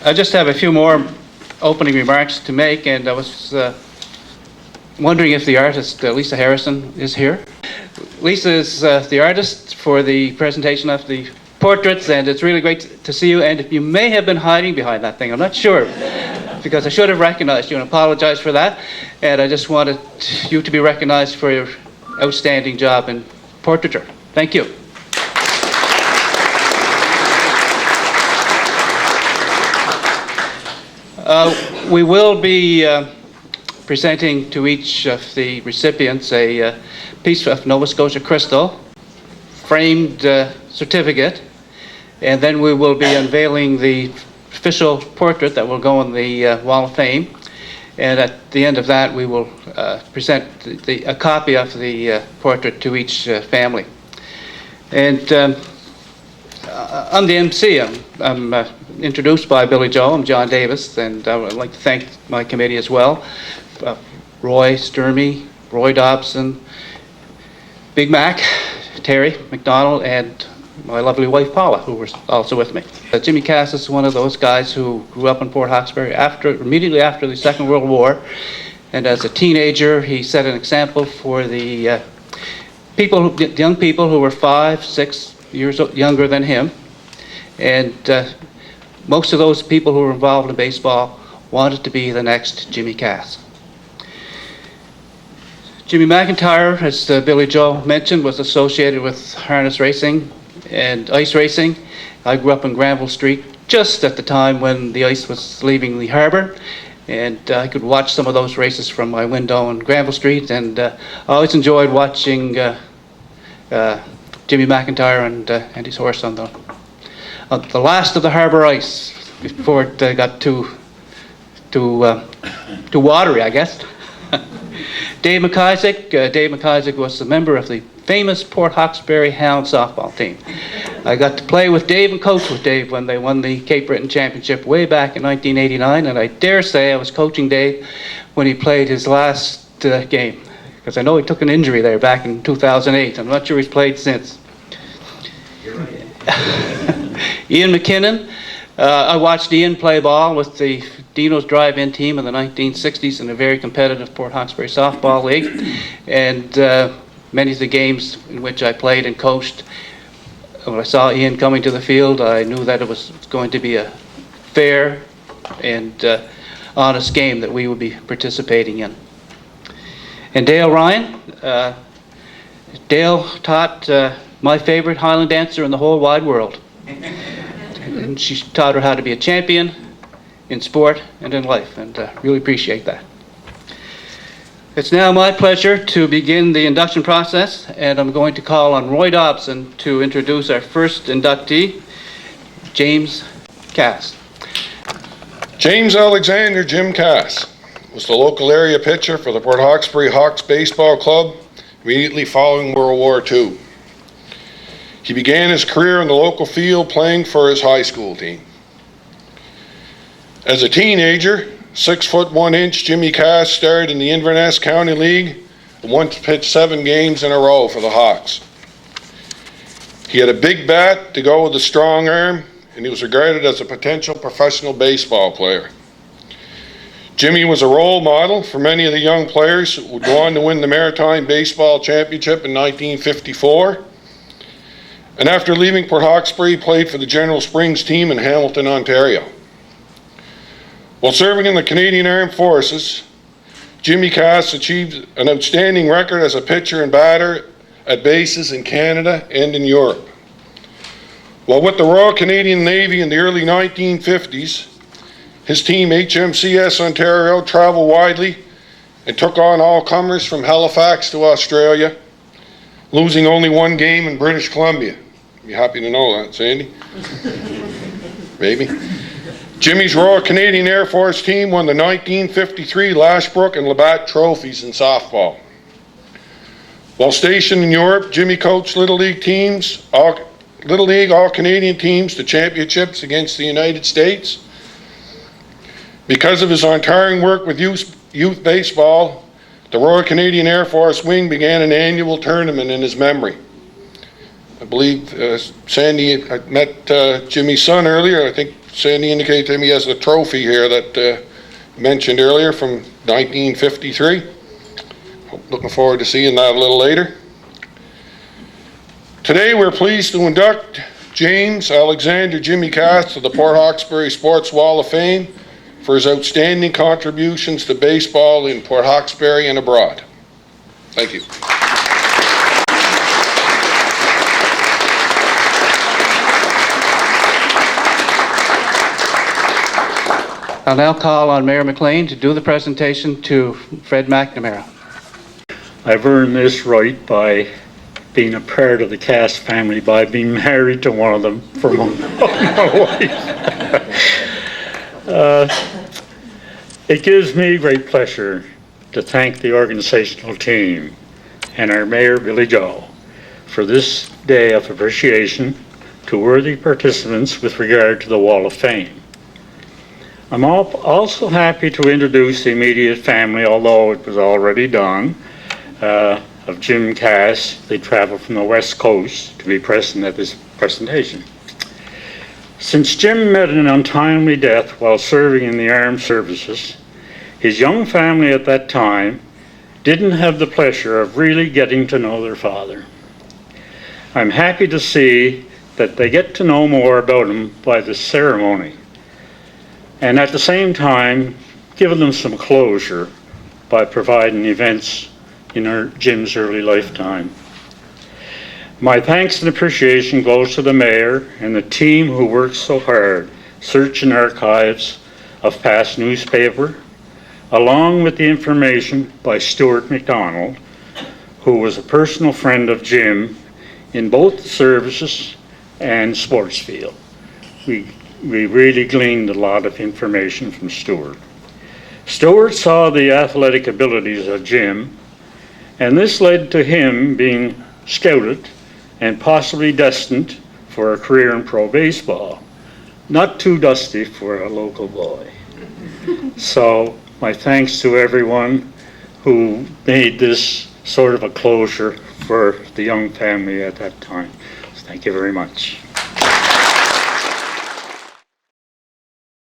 I just have a few more opening remarks to make, and I was wondering if the artist, Lisa Harrison, is here. Lisa is the artist for the presentation of the portraits, and it's really great to see you. And you may have been hiding behind that thing, I'm not sure, because I should have recognized you and apologize for that. And I just wanted you to be recognized for your outstanding job in portraiture. Thank you. We will be presenting to each of the recipients a piece of Nova Scotia crystal, framed certificate, and then we will be unveiling the official portrait that will go on the Wall of Fame. And at the end of that, we will present a copy of the portrait to each family. And I'm the MC. I'm introduced by Billy Joe. I'm John Davis, and I would like to thank my committee as well. Roy Sturmey, Roy Dobson, Big Mac, Terry McDonald, and my lovely wife Paula, who was also with me. Jimmy Cass is one of those guys who grew up in Port Hawkesbury immediately after the Second World War, and as a teenager he set an example for the young people who were 5, 6 years younger than him, and most of those people who were involved in baseball wanted to be the next Jimmy Cass. Jimmy McIntyre, as Billy Joe mentioned, was associated with harness racing and ice racing. I grew up in Granville Street just at the time when the ice was leaving the harbour, and I could watch some of those races from my window on Granville Street, and I always enjoyed watching Jimmy McIntyre and his horse on the last of the harbour ice before it got too watery, I guess. Dave McIsaac was a member of the famous Port Hawkesbury Hound softball team. I got to play with Dave and coach with Dave when they won the Cape Breton Championship way back in 1989, and I dare say I was coaching Dave when he played his last game, because I know he took an injury there back in 2008. I'm not sure he's played since. Ian McKinnon. I watched Ian play ball with the Dino's drive-in team in the 1960s in a very competitive Port Hawkesbury softball league, and many of the games in which I played and coached, when I saw Ian coming to the field, I knew that it was going to be a fair and honest game that we would be participating in. And Dale Ryan. Dale taught my favorite Highland dancer in the whole wide world. And she taught her how to be a champion in sport and in life, and really appreciate that. It's now my pleasure to begin the induction process, and I'm going to call on Roy Dobson to introduce our first inductee, James Cass. James Alexander Jim Cass was the local area pitcher for the Port Hawkesbury Hawks baseball club immediately following World War II. He began his career in the local field playing for his high school team. As a teenager, 6 foot 1 inch Jimmy Cass starred in the Inverness County League and once pitched 7 games in a row for the Hawks. He had a big bat to go with a strong arm, and he was regarded as a potential professional baseball player. Jimmy was a role model for many of the young players who would go on to win the Maritime Baseball Championship in 1954. And after leaving Port Hawkesbury, he played for the General Springs team in Hamilton, Ontario. While serving in the Canadian Armed Forces, Jimmy Cass achieved an outstanding record as a pitcher and batter at bases in Canada and in Europe. While with the Royal Canadian Navy in the early 1950s, his team HMCS Ontario traveled widely and took on all comers from Halifax to Australia, losing only 1 game in British Columbia. You're happy to know that, Sandy? Maybe. Jimmy's Royal Canadian Air Force team won the 1953 Lashbrook and Labatt trophies in softball. While stationed in Europe, Jimmy coached Little League All-Canadian teams to championships against the United States. Because of his untiring work with youth baseball, the Royal Canadian Air Force Wing began an annual tournament in his memory. I believe Sandy had met Jimmy's son earlier. I think Sandy indicated to me he has a trophy here that mentioned earlier from 1953. Looking forward to seeing that a little later. Today we're pleased to induct James Alexander Jimmy Cass to the Port Hawkesbury Sports Wall of Fame for his outstanding contributions to baseball in Port Hawkesbury and abroad. Thank you. I'll now call on Mayor McLean to do the presentation to Fred MacNamara. I've earned this right by being a part of the Cass family, by being married to one of them for my wife. It gives me great pleasure to thank the organizational team and our Mayor, Billy Joe, for this day of appreciation to worthy participants with regard to the Wall of Fame. I'm also happy to introduce the immediate family, although it was already done, of Jim Cass. They traveled from the West Coast to be present at this presentation. Since Jim met an untimely death while serving in the armed services, his young family at that time didn't have the pleasure of really getting to know their father. I'm happy to see that they get to know more about him by this ceremony, and at the same time giving them some closure by providing events in Jim's early lifetime. My thanks and appreciation goes to the Mayor and the team who worked so hard searching archives of past newspaper, along with the information by Stuart McDonald, who was a personal friend of Jim in both the services and sports field. We really gleaned a lot of information from Stuart. Stuart saw the athletic abilities of Jim, and this led to him being scouted and possibly destined for a career in pro baseball. Not too dusty for a local boy. So my thanks to everyone who made this sort of a closure for the young family at that time. So thank you very much.